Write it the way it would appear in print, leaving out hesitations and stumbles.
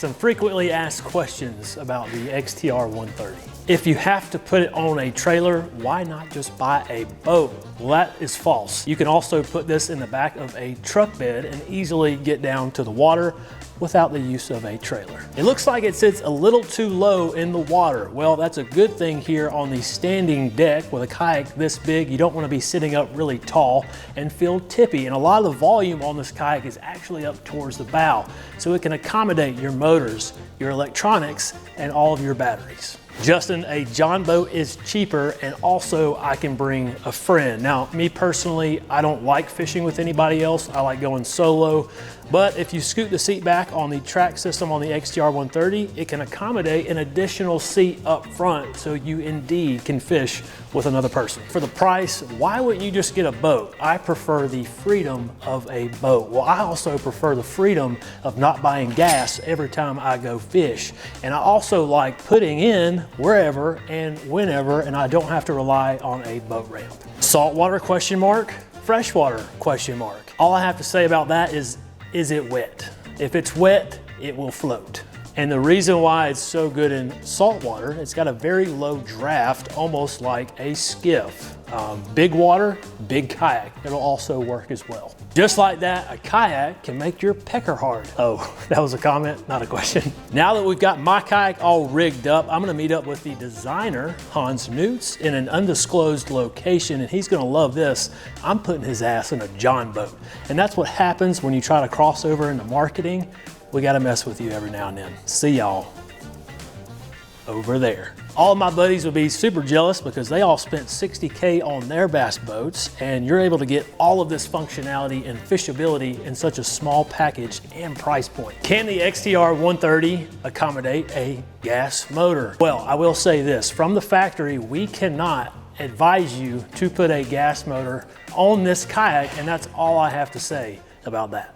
Some frequently asked questions about the XTR130. If you have to put it on a trailer, why not just buy a boat? Well, that is false. You can also put this in the back of a truck bed and easily get down to the water without the use of a trailer. It looks like it sits a little too low in the water. Well, that's a good thing here on the standing deck. With a kayak this big, you don't want to be sitting up really tall and feel tippy. And a lot of the volume on this kayak is actually up towards the bow, so it can accommodate your motors, your electronics, and all of your batteries. Justin, a John boat is cheaper, and also I can bring a friend. Now, me personally, I don't like fishing with anybody else. I like going solo, but if you scoot the seat back on the track system on the XTR130, it can accommodate an additional seat up front, so you indeed can fish with another person. For the price, why wouldn't you just get a boat? I prefer the freedom of a boat. Well, I also prefer the freedom of not buying gas every time I go fish. And I also like putting in wherever and whenever, and I don't have to rely on a boat ramp. Saltwater question mark, freshwater question mark. All I have to say about that is it wet? If it's wet, it will float. And the reason why it's so good in saltwater, it's got a very low draft, almost like a skiff. Big water, big kayak. It'll also work as well. Just like that, a kayak can make your pecker hard. Oh, that was a comment, not a question. Now that we've got my kayak all rigged up, I'm gonna meet up with the designer, Hans Newts, in an undisclosed location, and he's gonna love this. I'm putting his ass in a John boat. And that's what happens when you try to cross over into marketing. We gotta mess with you every now and then. See y'all over there. All of my buddies would be super jealous because they all spent $60K on their bass boats, and you're able to get all of this functionality and fishability in such a small package and price point. Can the XTR130 accommodate a gas motor? Well, I will say this, from the factory, we cannot advise you to put a gas motor on this kayak, and that's all I have to say about that.